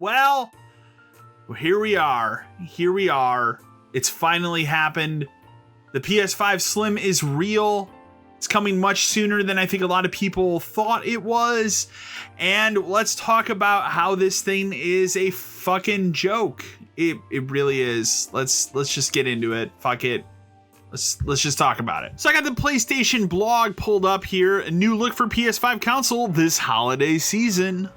Well, here we are. Here we are. It's finally happened. The PS5 Slim is real. It's coming much sooner than I think a lot of people thought it was. And let's talk about how this thing is a fucking joke. It really is. Let's just get into it. Fuck it. Let's just talk about it. So I got the PlayStation blog pulled up here. A new look for PS5 console this holiday season.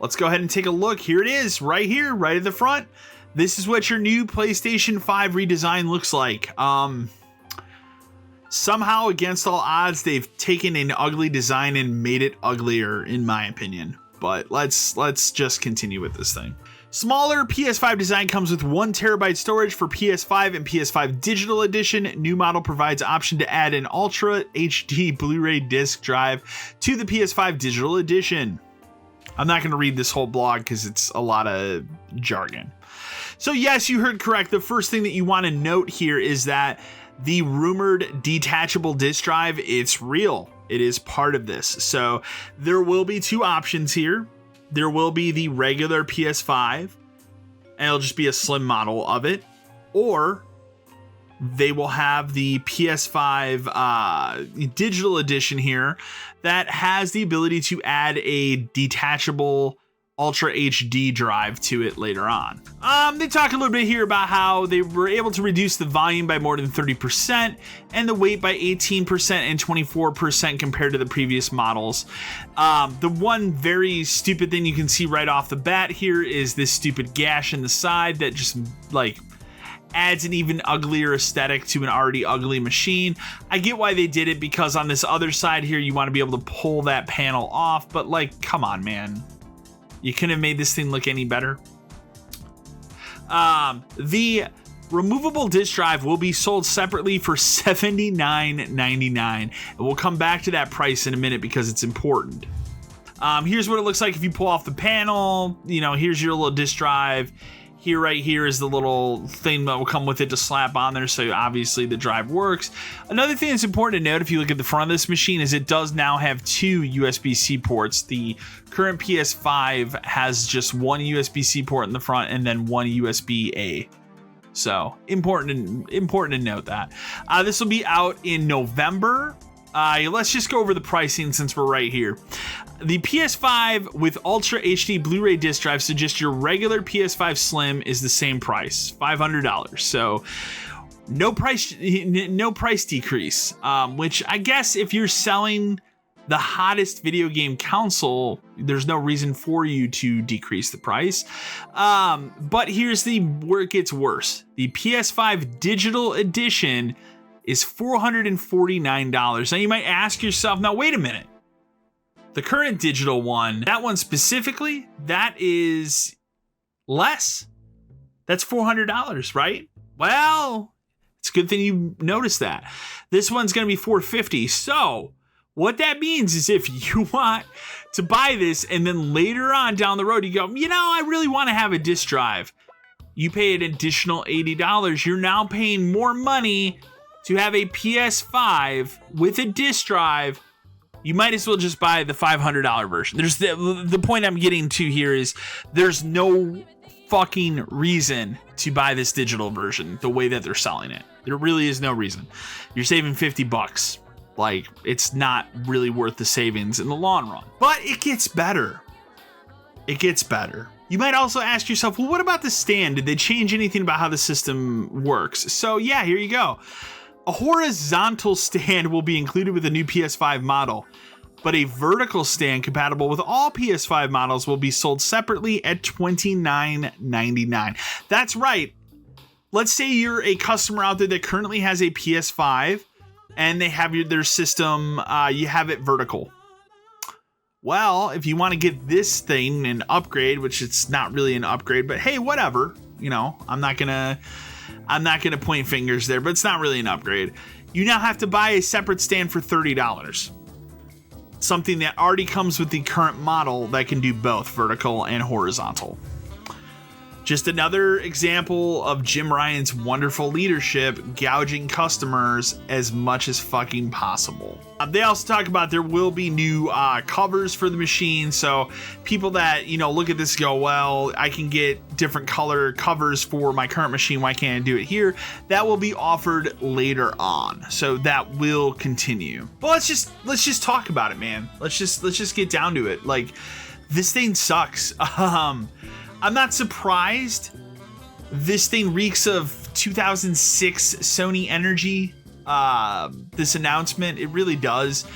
Let's go ahead and take a look. Here it is, right here, right at the front. This is what your new PlayStation 5 redesign looks like. Somehow, against all odds, they've taken an ugly design and made it uglier, in my opinion. But let's just continue with this thing. Smaller PS5 design comes with 1 terabyte storage for PS5 and PS5 Digital Edition. New model provides option to add an Ultra HD Blu-ray disc drive to the PS5 Digital Edition. I'm not going to read this whole blog because it's a lot of jargon. So yes, you heard correct. The first thing that you want to note here is that the rumored detachable disc drive, it's real. It is part of this. So there will be 2 options here. There will be the regular PS5, and it'll just be a slim model of it, or they will have the PS5 digital edition here that has the ability to add a detachable Ultra HD drive to it later on. They talk a little bit here about how they were able to reduce the volume by more than 30% and the weight by 18% and 24% compared to the previous models. The one very stupid thing you can see right off the bat here is this stupid gash in the side that just like adds an even uglier aesthetic to an already ugly machine. I get why they did it, because on this other side here you want to be able to pull that panel off, but like, come on, man. You couldn't have made this thing look any better. The removable disc drive will be sold separately for $79.99. And we'll come back to that price in a minute because it's important. Here's what it looks like if you pull off the panel. You know, here's your little disc drive. Here, right here is the little thing that will come with it to slap on there, so obviously the drive works. Another thing that's important to note if you look at the front of this machine is it does now have 2 USB-C ports. The current PS5 has just 1 USB-C port in the front and then 1 USB-A. So important to note that. This will be out in November. Let's just go over the pricing since we're right here. The PS5 with Ultra HD Blu-ray disc drive, so just your regular PS5 Slim, is the same price, $500. So no price decrease, which I guess if you're selling the hottest video game console, there's no reason for you to decrease the price. But here's where it gets worse. The PS5 Digital Edition is $449. Now you might ask yourself, now wait a minute. The current digital one, that one specifically, that is less. That's $400, right? Well, it's a good thing you noticed that. This one's going to be $450. So what that means is if you want to buy this and then later on down the road, you go, you know, I really want to have a disc drive. You pay an additional $80. You're now paying more money to have a PS5 with a disc drive. You might as well just buy the $500 version. There's the point I'm getting to here is there's no fucking reason to buy this digital version the way that they're selling it. There really is no reason. You're saving $50. Like, it's not really worth the savings in the long run. But it gets better. It gets better. You might also ask yourself, well, what about the stand? Did they change anything about how the system works? So yeah, here you go. A horizontal stand will be included with the new PS5 model, but a vertical stand compatible with all PS5 models will be sold separately at $29.99. That's right. Let's say you're a customer out there that currently has a PS5 and they have their system, you have it vertical. Well, if you want to get this thing an upgrade, which it's not really an upgrade, but hey, whatever, you know, I'm not gonna point fingers there, but it's not really an upgrade. You now have to buy a separate stand for $30. Something that already comes with the current model that can do both vertical and horizontal. Just another example of Jim Ryan's wonderful leadership, gouging customers as much as fucking possible. They also talk about there will be new covers for the machine. So people that, look at this and go, well, I can get different color covers for my current machine. Why can't I do it here? That will be offered later on. So that will continue. But let's just talk about it, man. Let's just get down to it. Like, this thing sucks. I'm not surprised. This thing reeks of 2006 Sony energy. This announcement, it really does.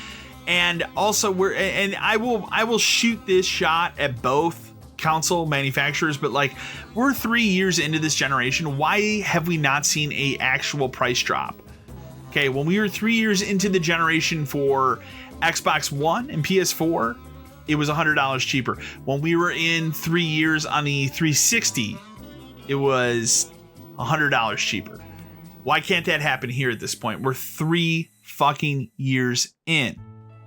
And also, I will shoot this shot at both console manufacturers, but like, we're 3 years into this generation. Why have we not seen a actual price drop? Okay, when we were 3 years into the generation for Xbox One and PS4, it was $100 cheaper. When we were in 3 years on the 360, it was $100 cheaper. Why can't that happen here at this point? We're 3 fucking years in.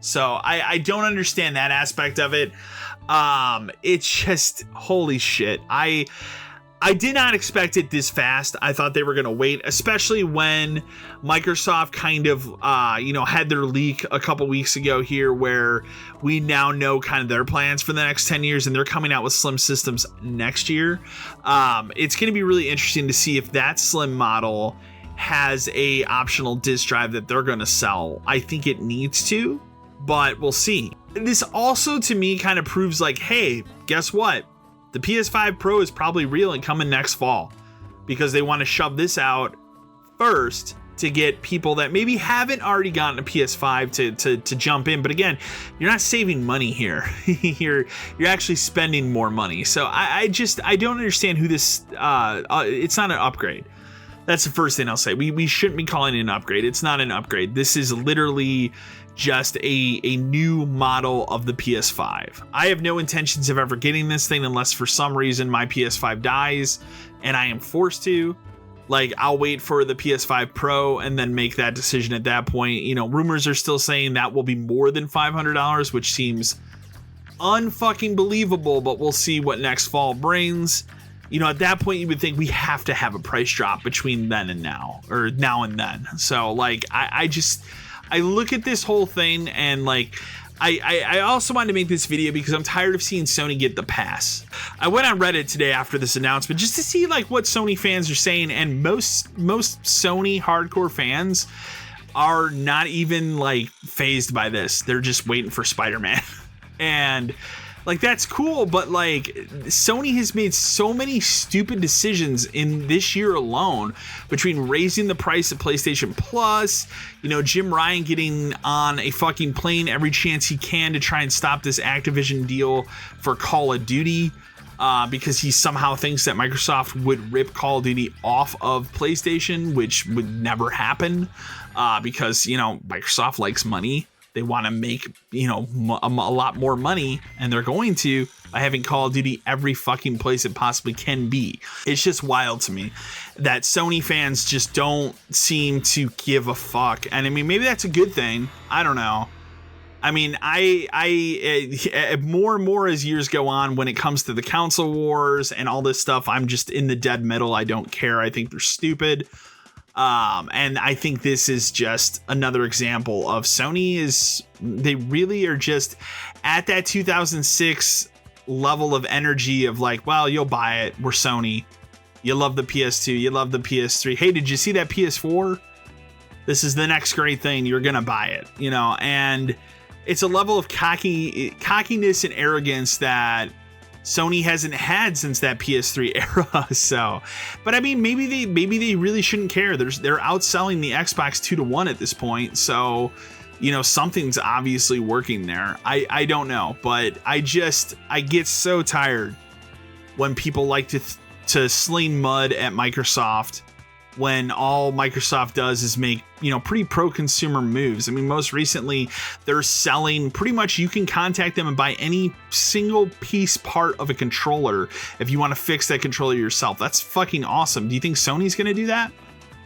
So I don't understand that aspect of it. It's just, holy shit. I did not expect it this fast. I thought they were going to wait, especially when Microsoft kind of, had their leak a couple weeks ago here, where we now know kind of their plans for the next 10 years, and they're coming out with Slim systems next year. It's going to be really interesting to see if that Slim model has a optional disk drive that they're going to sell. I think it needs to, but we'll see. This also, to me, kind of proves like, hey, guess what? The PS5 Pro is probably real and coming next fall, because they want to shove this out first to get people that maybe haven't already gotten a PS5 to jump in. But again, you're not saving money here. you're actually spending more money. So I don't understand who this. It's not an upgrade. That's the first thing I'll say. We shouldn't be calling it an upgrade. It's not an upgrade. This is literally just a new model of the PS5. I have no intentions of ever getting this thing unless for some reason my PS5 dies and I am forced to. Like, I'll wait for the PS5 Pro and then make that decision at that point. Rumors are still saying that will be more than $500, which seems unfucking believable, but we'll see what next fall brings. At that point, you would think we have to have a price drop between then and now, or now and then. So, like, I look at this whole thing and, like, I also wanted to make this video because I'm tired of seeing Sony get the pass. I went on Reddit today after this announcement just to see, like, what Sony fans are saying, and most Sony hardcore fans are not even, like, fazed by this. They're just waiting for Spider-Man. And, like, that's cool, but, like, Sony has made so many stupid decisions in this year alone, between raising the price of PlayStation Plus, Jim Ryan getting on a fucking plane every chance he can to try and stop this Activision deal for Call of Duty, because he somehow thinks that Microsoft would rip Call of Duty off of PlayStation, which would never happen, because, Microsoft likes money. They want to make, a lot more money, and they're going to by having Call of Duty every fucking place it possibly can be. It's just wild to me that Sony fans just don't seem to give a fuck. And I mean, maybe that's a good thing. I don't know. I mean, I more and more as years go on, when it comes to the console wars and all this stuff, I'm just in the dead middle. I don't care. I think they're stupid. And I think this is just another example of they really are just at that 2006 level of energy of like, well, you'll buy it. We're Sony. You love the PS2. You love the PS3. Hey, did you see that PS4? This is the next great thing. You're going to buy it, and it's a level of cockiness and arrogance that Sony hasn't had since that PS3 era. So, but I mean, maybe they really shouldn't care. They're outselling the Xbox 2-1 at this point. So, something's obviously working there. I don't know, but I get so tired when people like to sling mud at Microsoft, when all Microsoft does is make, pretty pro-consumer moves. I mean, most recently, they're selling pretty much, you can contact them and buy any single piece part of a controller if you want to fix that controller yourself. That's fucking awesome. Do you think Sony's going to do that?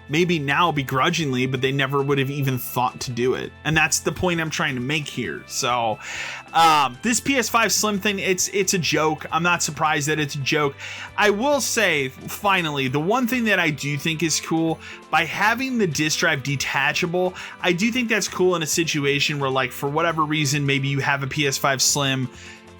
maybe now begrudgingly, but they never would have even thought to do it. And that's the point I'm trying to make here. So this PS5 Slim thing, it's a joke. I'm not surprised that it's a joke. I will say, finally, the one thing that I do think is cool, by having the disk drive detachable, I do think that's cool in a situation where, like, for whatever reason, maybe you have a PS5 Slim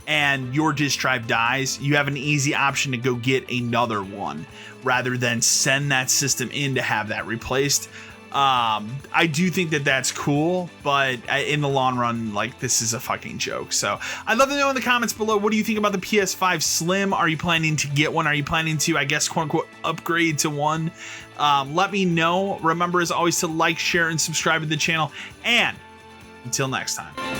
and your disk drive dies, you have an easy option to go get another one rather than send that system in to have that replaced. I do think that that's cool, but in the long run, like, this is a fucking joke. So I'd love to know in the comments below, what do you think about the PS5 Slim? Are you planning to get one? Are you planning to, I guess, quote unquote, upgrade to one? Let me know. Remember, as always, to like, share, and subscribe to the channel. And until next time.